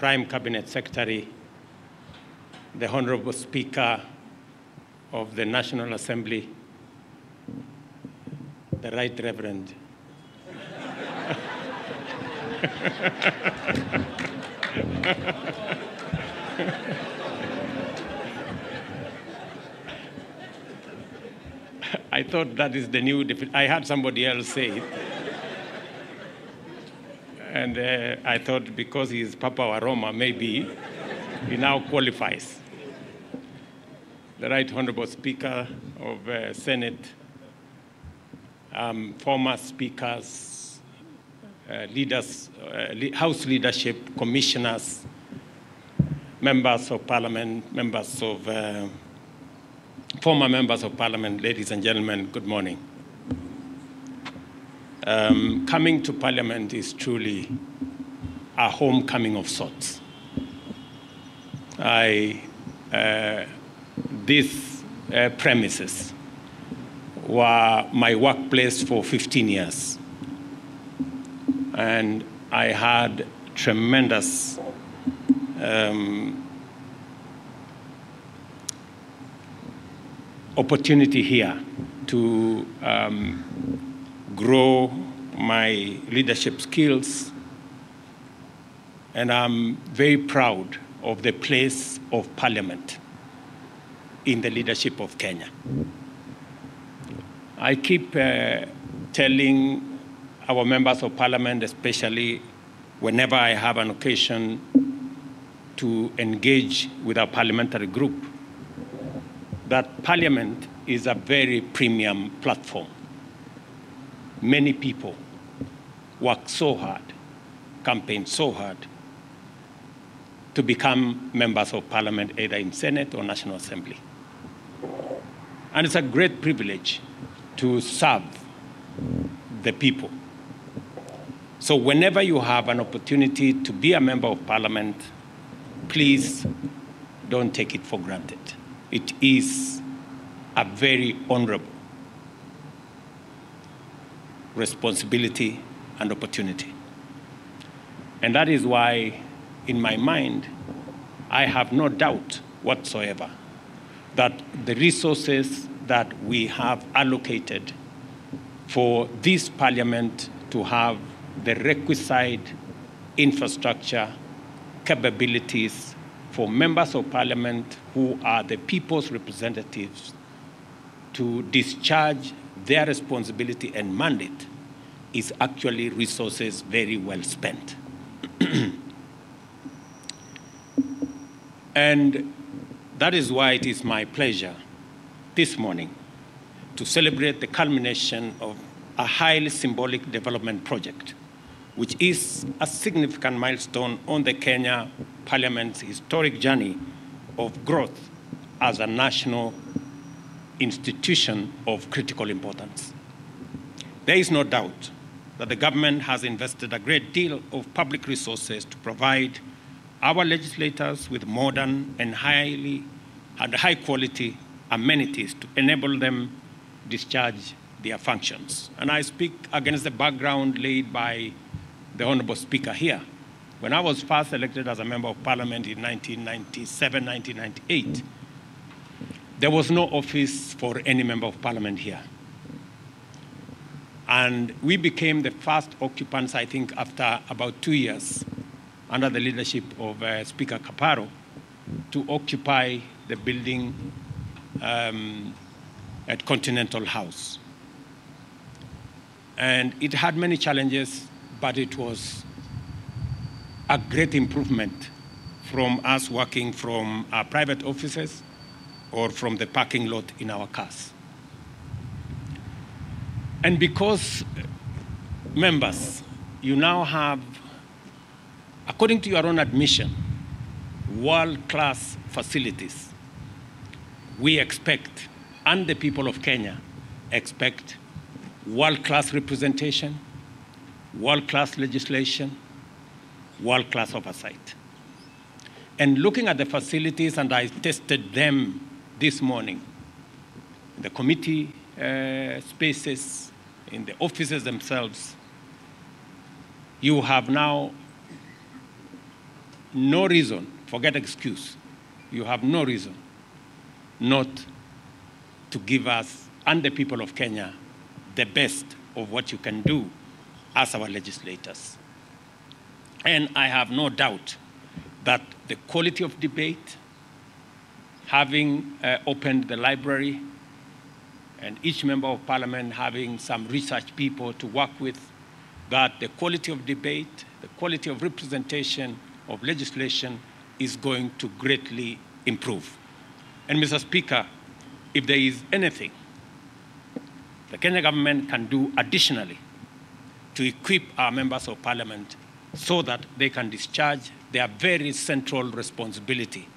Prime Cabinet Secretary, the Honorable Speaker of the National Assembly, the Right Reverend. I thought that is the new definition. I had somebody else say it. And I thought because he is Papa wa Roma, maybe he now qualifies. The Right Honorable Speaker of Senate, former speakers, leaders, House leadership, commissioners, members of Parliament, former members of Parliament, ladies and gentlemen, good morning. Coming to Parliament is truly a homecoming of sorts. These premises were my workplace for 15 years. And I had tremendous opportunity here to grow my leadership skills. And I'm very proud of the place of Parliament in the leadership of Kenya. I keep telling our members of Parliament, especially whenever I have an occasion to engage with our parliamentary group, that Parliament is a very premium platform. Many people work so hard, campaign so hard to become members of Parliament, either in Senate or National Assembly. And it's a great privilege to serve the people. So whenever you have an opportunity to be a member of Parliament, please don't take it for granted. It is a very honorable responsibility and opportunity. And that is why, in my mind, I have no doubt whatsoever that the resources that we have allocated for this Parliament to have the requisite infrastructure, capabilities for members of Parliament who are the people's representatives to discharge their responsibility and mandate is actually resources very well spent. And that is why it is my pleasure this morning to celebrate the culmination of a highly symbolic development project, which is a significant milestone on the Kenya Parliament's historic journey of growth as a national institution of critical importance. There is no doubt that the government has invested a great deal of public resources to provide our legislators with modern and high-quality amenities to enable them discharge their functions. And I speak against the background laid by the Honorable Speaker here. When I was first elected as a member of Parliament in 1997, 1998, there was no office for any member of Parliament here. And we became the first occupants, I think, after about 2 years, under the leadership of Speaker Kaparo, to occupy the building at Continental House. And it had many challenges, but it was a great improvement from us working from our private offices or from the parking lot in our cars. And because, members, you now have, according to your own admission, world-class facilities, we expect, and the people of Kenya expect, world-class representation, world-class legislation, world-class oversight. And looking at the facilities, and I tested them this morning, the committee spaces, in the offices themselves, you have now no reason, forget excuse, you have no reason not to give us and the people of Kenya the best of what you can do as our legislators. And I have no doubt that the quality of debate, having opened the library, and each member of parliament having some research people to work with, that the quality of debate, the quality of representation of legislation is going to greatly improve. And Mr. Speaker, if there is anything the Kenya government can do additionally to equip our members of parliament so that they can discharge their very central responsibility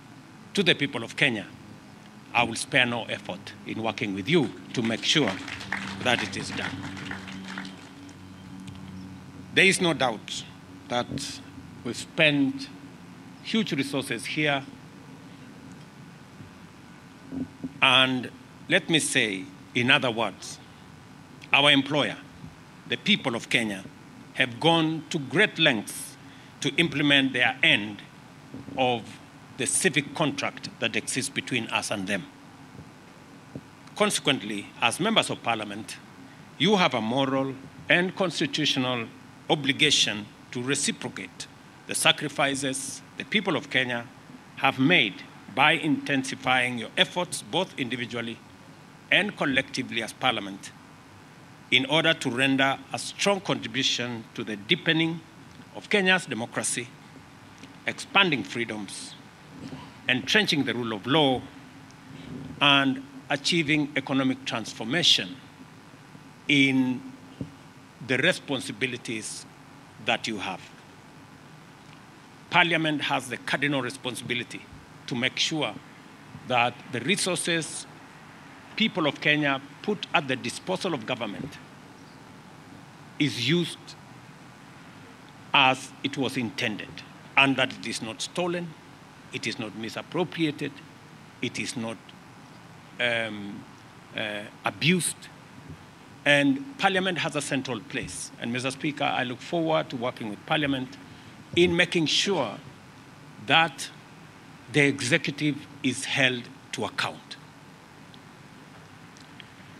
to the people of Kenya, I will spare no effort in working with you to make sure that it is done. There is no doubt that we've spent huge resources here. And let me say, in other words, our employer, the people of Kenya, have gone to great lengths to implement their end of the civic contract that exists between us and them. Consequently, as members of parliament, you have a moral and constitutional obligation to reciprocate the sacrifices the people of Kenya have made by intensifying your efforts both individually and collectively as parliament in order to render a strong contribution to the deepening of Kenya's democracy, expanding freedoms, entrenching the rule of law, and achieving economic transformation in the responsibilities that you have. Parliament has the cardinal responsibility to make sure that the resources people of Kenya put at the disposal of government is used as it was intended, and that it is not stolen, it is not misappropriated, it is not abused, and Parliament has a central place. And Mr. Speaker, I look forward to working with Parliament in making sure that the executive is held to account.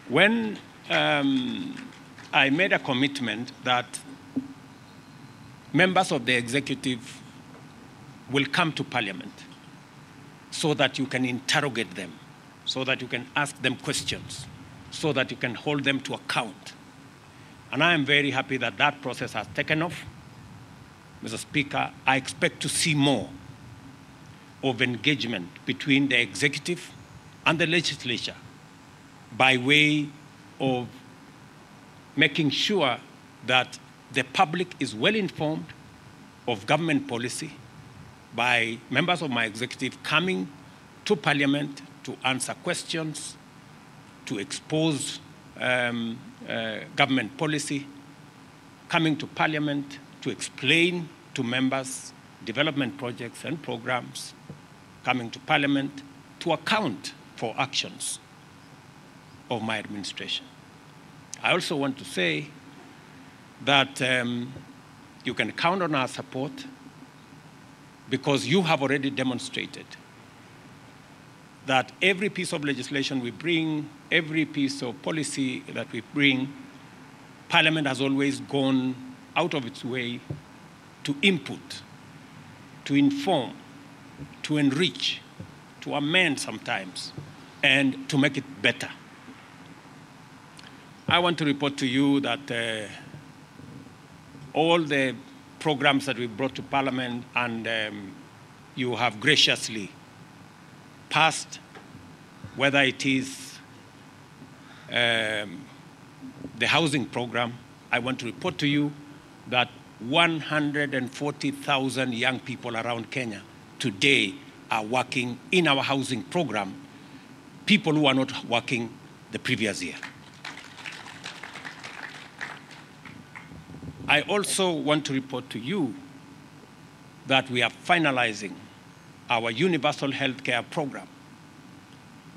When I made a commitment that members of the executive will come to Parliament so that you can interrogate them, so that you can ask them questions, so that you can hold them to account. And I am very happy that that process has taken off. Mr. Speaker, I expect to see more of engagement between the executive and the legislature by way of making sure that the public is well informed of government policy by members of my executive coming to Parliament to answer questions, to expose government policy, coming to Parliament to explain to members development projects and programs, coming to Parliament to account for actions of my administration. I also want to say that you can count on our support because you have already demonstrated that every piece of legislation we bring, every piece of policy that we bring, Parliament has always gone out of its way to input, to inform, to enrich, to amend sometimes, and to make it better. I want to report to you that all the programs that we brought to Parliament and you have graciously passed, whether it is the housing program, I want to report to you that 140,000 young people around Kenya today are working in our housing program, people who are not working the previous year. I also want to report to you that we are finalizing our universal health care program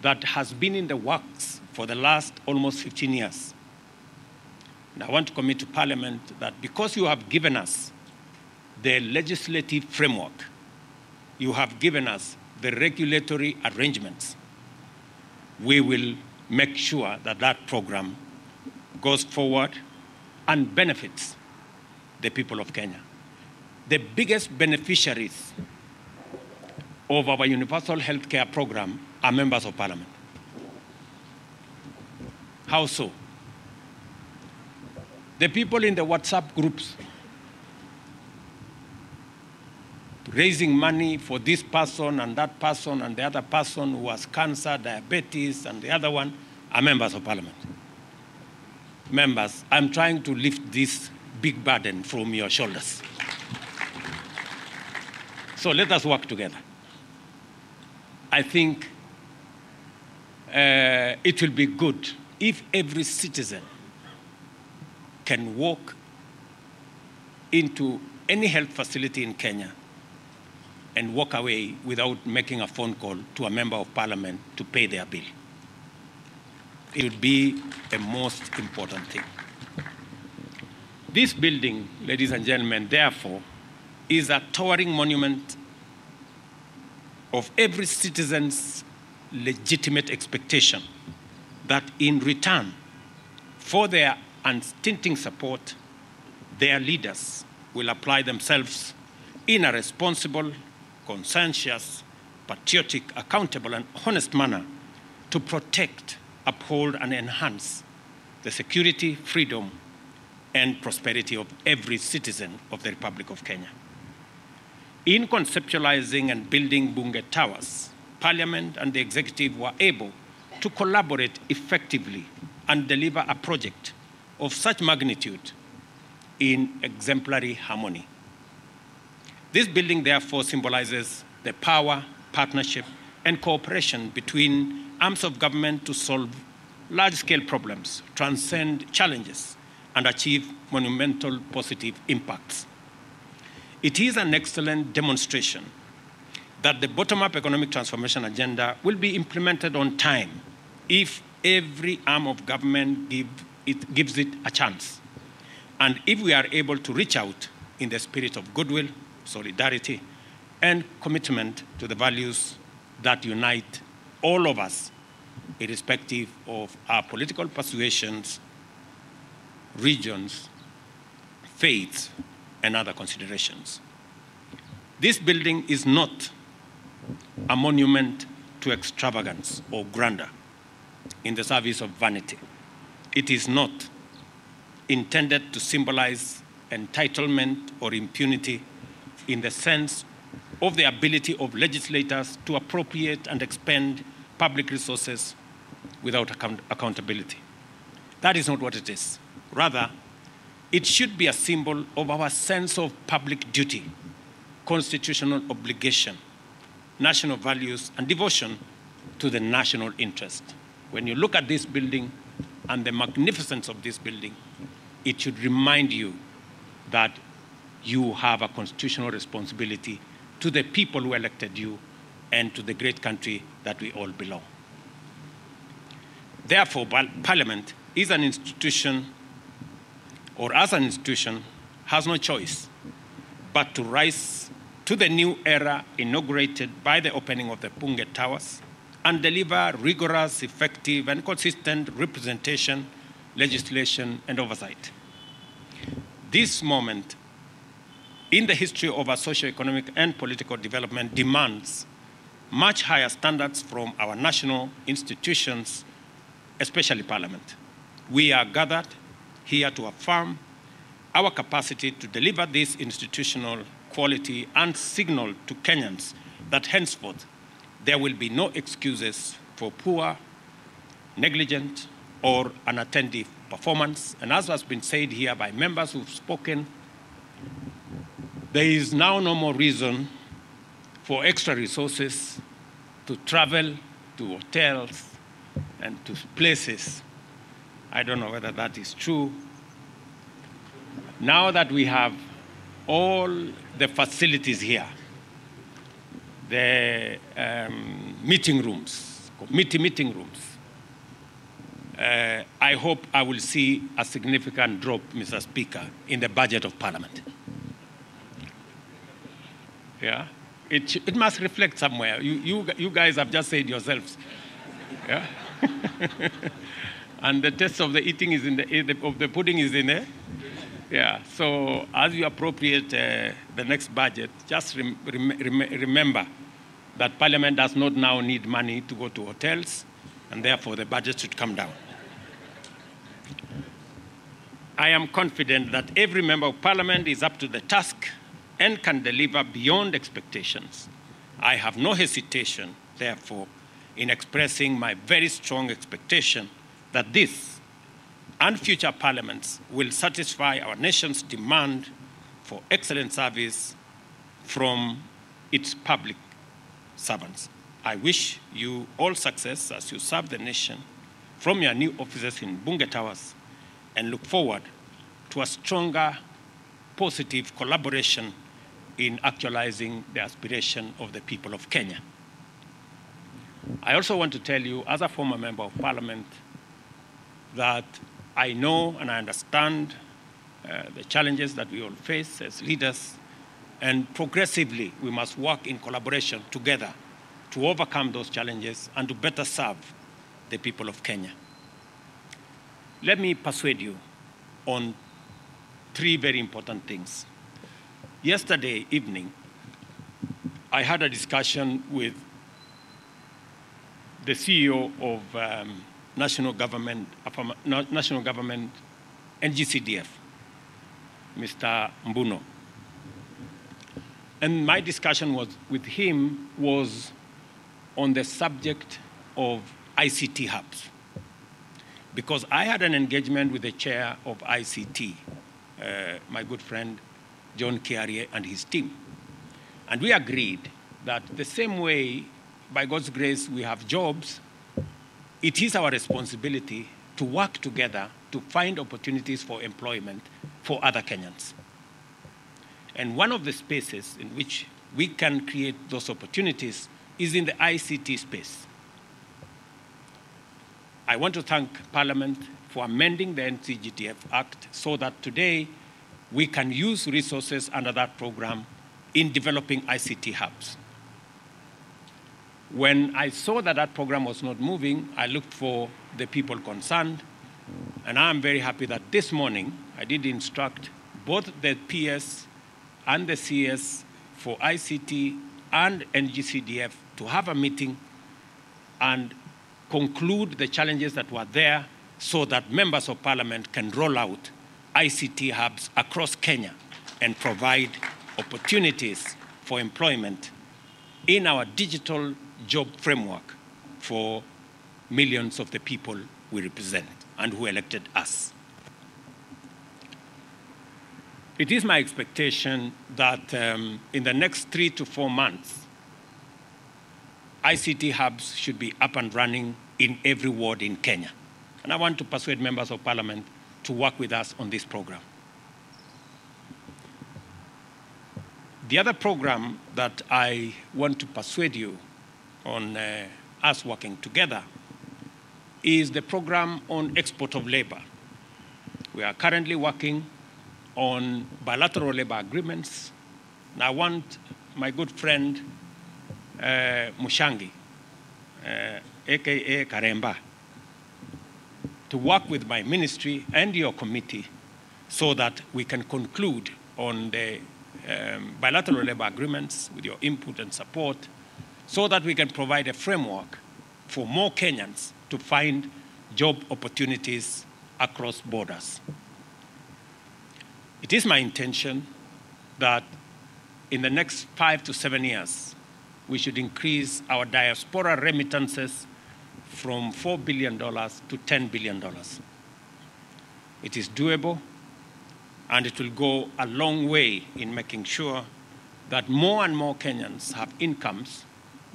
that has been in the works for the last almost 15 years. And I want to commit to Parliament that because you have given us the legislative framework you have given us the regulatory arrangements, we will make sure that that program goes forward and benefits the people of Kenya. The biggest beneficiaries of our universal healthcare program are members of parliament. How so? The people in the WhatsApp groups raising money for this person and that person and the other person who has cancer, diabetes, and the other one are members of parliament. Members, I'm trying to lift this big burden from your shoulders. So let us work together. I think it will be good if every citizen can walk into any health facility in Kenya and walk away without making a phone call to a member of parliament to pay their bill. It would be a most important thing. This building, ladies and gentlemen, therefore, is a towering monument of every citizen's legitimate expectation that in return for their unstinting support, their leaders will apply themselves in a responsible, conscientious, patriotic, accountable, and honest manner to protect, uphold, and enhance the security, freedom, and prosperity of every citizen of the Republic of Kenya. In conceptualizing and building Bunge Towers, Parliament and the Executive were able to collaborate effectively and deliver a project of such magnitude in exemplary harmony. This building, therefore, symbolizes the power, partnership, and cooperation between arms of government to solve large-scale problems, transcend challenges, and achieve monumental positive impacts. It is an excellent demonstration that the bottom-up economic transformation agenda will be implemented on time if every arm of government gives it a chance, and if we are able to reach out in the spirit of goodwill, solidarity, and commitment to the values that unite all of us, irrespective of our political persuasions, regions, faiths, and other considerations. This building is not a monument to extravagance or grandeur in the service of vanity. It is not intended to symbolize entitlement or impunity in the sense of the ability of legislators to appropriate and expend public resources without accountability. That is not what it is. Rather, it should be a symbol of our sense of public duty, constitutional obligation, national values, and devotion to the national interest. When you look at this building and the magnificence of this building, it should remind you that you have a constitutional responsibility to the people who elected you and to the great country that we all belong. Therefore, Parliament is an institution, or as an institution, has no choice but to rise to the new era inaugurated by the opening of the Bunge Towers and deliver rigorous, effective, and consistent representation, legislation, and oversight. This moment in the history of our socio-economic and political development demands much higher standards from our national institutions, especially Parliament. We are gathered here to affirm our capacity to deliver this institutional quality and signal to Kenyans that henceforth there will be no excuses for poor, negligent, or unattentive performance. And as has been said here by members who've spoken, there is now no more reason for extra resources to travel to hotels and to places. I don't know whether that is true. Now that we have all the facilities here, the meeting rooms, committee meeting rooms, I hope I will see a significant drop, Mr. Speaker, in the budget of Parliament. Yeah? it must reflect somewhere. You guys have just said yourselves. Yeah? And the taste of the eating is of the pudding is in there. Yeah, so as you appropriate the next budget, just remember that Parliament does not now need money to go to hotels, and therefore the budget should come down. I am confident that every member of Parliament is up to the task and can deliver beyond expectations. I have no hesitation, therefore, in expressing my very strong expectation that this and future parliaments will satisfy our nation's demand for excellent service from its public servants. I wish you all success as you serve the nation from your new offices in Bunge Towers, and look forward to a stronger, positive collaboration in actualizing the aspiration of the people of Kenya. I also want to tell you, as a former member of Parliament, that I know and I understand the challenges that we all face as leaders, and progressively we must work in collaboration together to overcome those challenges and to better serve the people of Kenya. Let me persuade you on three very important things. Yesterday evening, I had a discussion with the CEO of National Government NGCDF, Mr. Mbuno. And my discussion with him was on the subject of ICT hubs, because I had an engagement with the chair of ICT, my good friend John Kiarie and his team. And we agreed that the same way, by God's grace, we have jobs, it is our responsibility to work together to find opportunities for employment for other Kenyans. And one of the spaces in which we can create those opportunities is in the ICT space. I want to thank Parliament for amending the NCGTF Act so that today we can use resources under that program in developing ICT hubs. When I saw that that program was not moving, I looked for the people concerned, and I'm very happy that this morning I did instruct both the PS and the CS for ICT and NGCDF to have a meeting and conclude the challenges that were there so that members of Parliament can roll out ICT hubs across Kenya and provide opportunities for employment in our digital job framework for millions of the people we represent and who elected us. It is my expectation that in the next 3 to 4 months, ICT hubs should be up and running in every ward in Kenya. And I want to persuade members of Parliament to work with us on this program. The other program that I want to persuade you on us working together is the program on export of labor. We are currently working on bilateral labor agreements. And I want my good friend Mushangi, aka Karemba, to work with my ministry and your committee so that we can conclude on the bilateral labor agreements with your input and support so that we can provide a framework for more Kenyans to find job opportunities across borders. It is my intention that in the next 5 to 7 years, we should increase our diaspora remittances from $4 billion to $10 billion. It is doable, and it will go a long way in making sure that more and more Kenyans have incomes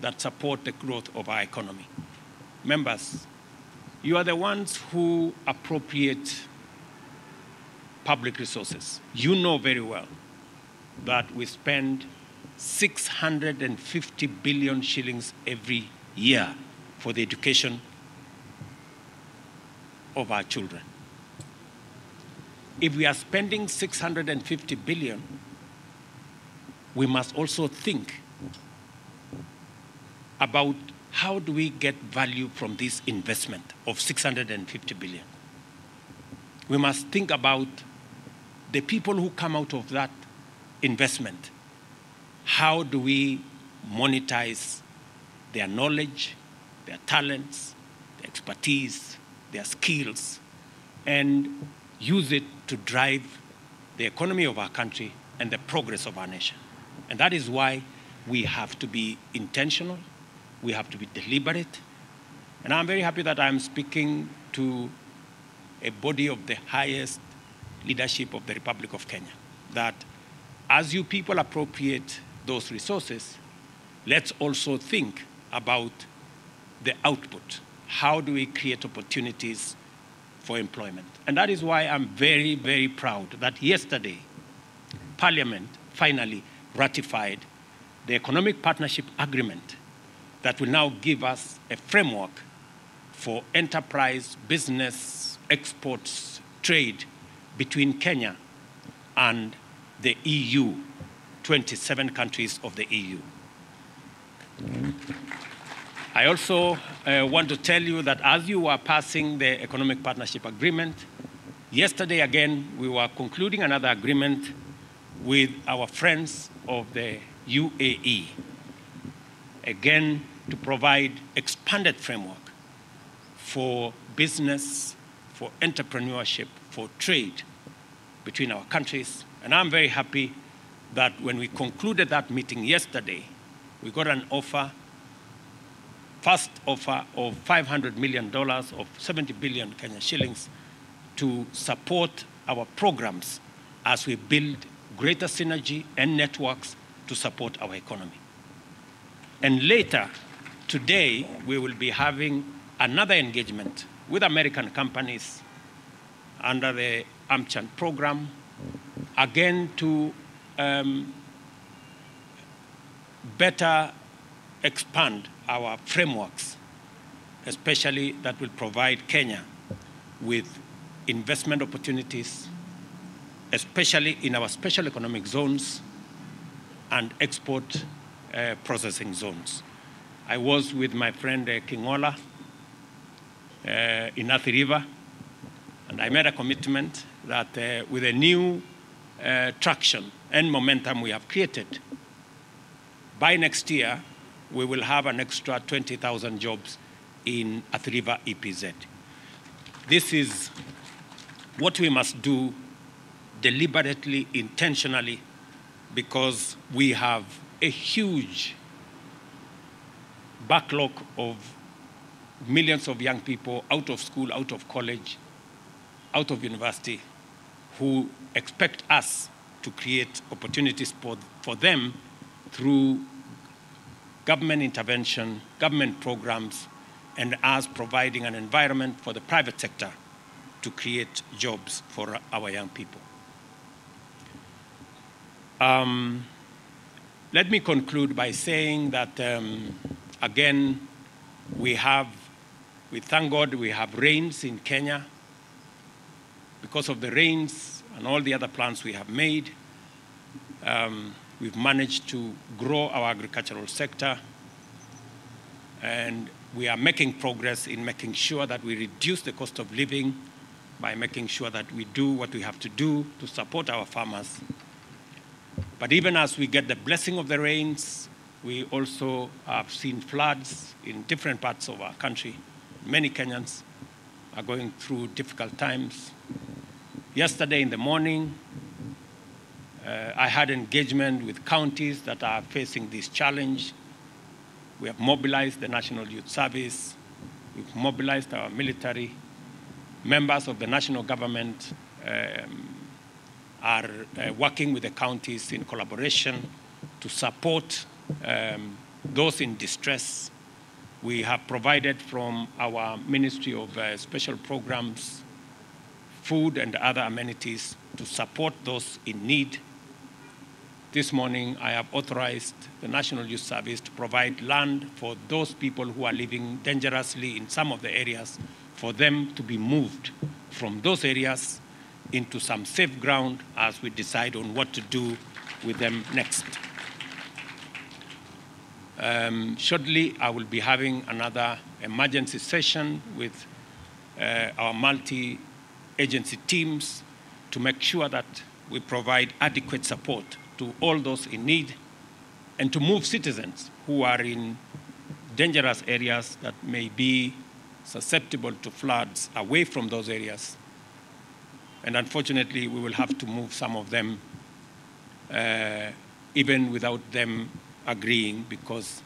that support the growth of our economy. Members, you are the ones who appropriate public resources. You know very well that we spend 650 billion shillings every year for the education of our children. If we are spending 650 billion, we must also think about how do we get value from this investment of 650 billion. We must think about the people who come out of that investment. How do we monetize their knowledge, their talents, their expertise, their skills, and use it to drive the economy of our country and the progress of our nation? And that is why we have to be intentional, we have to be deliberate. And I'm very happy that I'm speaking to a body of the highest leadership of the Republic of Kenya, that as you people appropriate those resources, let's also think about the output. How do we create opportunities for employment? And that is why I'm very, very proud that yesterday, Parliament finally ratified the Economic Partnership Agreement that will now give us a framework for enterprise, business, exports, trade between Kenya and the EU, 27 countries of the EU. I also want to tell you that as you are passing the Economic Partnership Agreement, yesterday again, we were concluding another agreement with our friends of the UAE, again, to provide expanded framework for business, for entrepreneurship, for trade between our countries. And I'm very happy that when we concluded that meeting yesterday, we got an offer, first offer of $500 million of 70 billion Kenya shillings to support our programs as we build greater synergy and networks to support our economy. And later, today, we will be having another engagement with American companies under the AmCham program, again to better expand our frameworks, especially that will provide Kenya with investment opportunities, especially in our special economic zones and export processing zones. I was with my friend Kingola in Athi River, and I made a commitment that with a new traction and momentum we have created, by next year, we will have an extra 20,000 jobs in Athi River EPZ. This is what we must do deliberately, intentionally, because we have a huge backlog of millions of young people out of school, out of college, out of university, who expect us to create opportunities for them through government intervention, government programs, and us providing an environment for the private sector to create jobs for our young people. Let me conclude by saying that, again, we thank God we have rains in Kenya. Because of the rains and all the other plans we have made, we've managed to grow our agricultural sector, and we are making progress in making sure that we reduce the cost of living by making sure that we do what we have to do to support our farmers. But even as we get the blessing of the rains, we also have seen floods in different parts of our country. Many Kenyans are going through difficult times. Yesterday in the morning, I had engagement with counties that are facing this challenge. We have mobilized the National Youth Service. We've mobilized our military. Members of the national government are working with the counties in collaboration to support those in distress. We have provided from our Ministry of Special Programs food and other amenities to support those in need. This morning, I have authorized the National Youth Service to provide land for those people who are living dangerously in some of the areas, for them to be moved from those areas into some safe ground as we decide on what to do with them next. Shortly, I will be having another emergency session with our multi-agency teams to make sure that we provide adequate support to all those in need and to move citizens who are in dangerous areas that may be susceptible to floods away from those areas. And unfortunately, we will have to move some of them even without them agreeing, because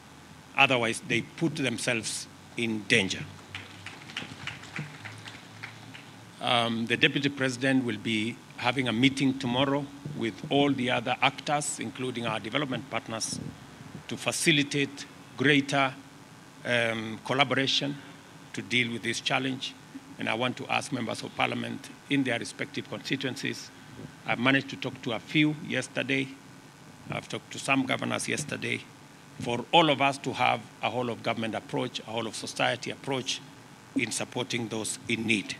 otherwise they put themselves in danger. The Deputy President will be having a meeting tomorrow with all the other actors, including our development partners, to facilitate greater collaboration to deal with this challenge. And I want to ask members of parliament in their respective constituencies. I've managed to talk to a few yesterday. I've talked to some governors yesterday, for all of us to have a whole of government approach, a whole of society approach in supporting those in need.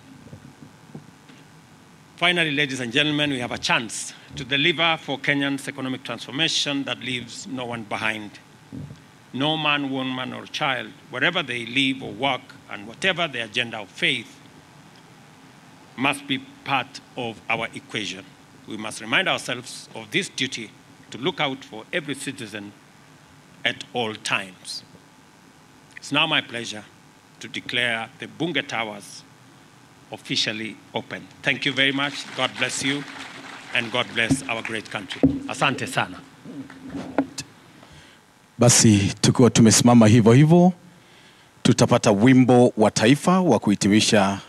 Finally, ladies and gentlemen, we have a chance to deliver for Kenyans economic transformation that leaves no one behind. No man, woman, or child, wherever they live or work, and whatever their agenda of faith, must be part of our equation. We must remind ourselves of this duty to look out for every citizen at all times. It's now my pleasure to declare the Bunge Towers officially open. Thank you very much. God bless you, and God bless our great country. Asante sana. Basi tukiwa tumesimama hivyo hivyo, tutapata wimbo wa taifa wa kuhitimisha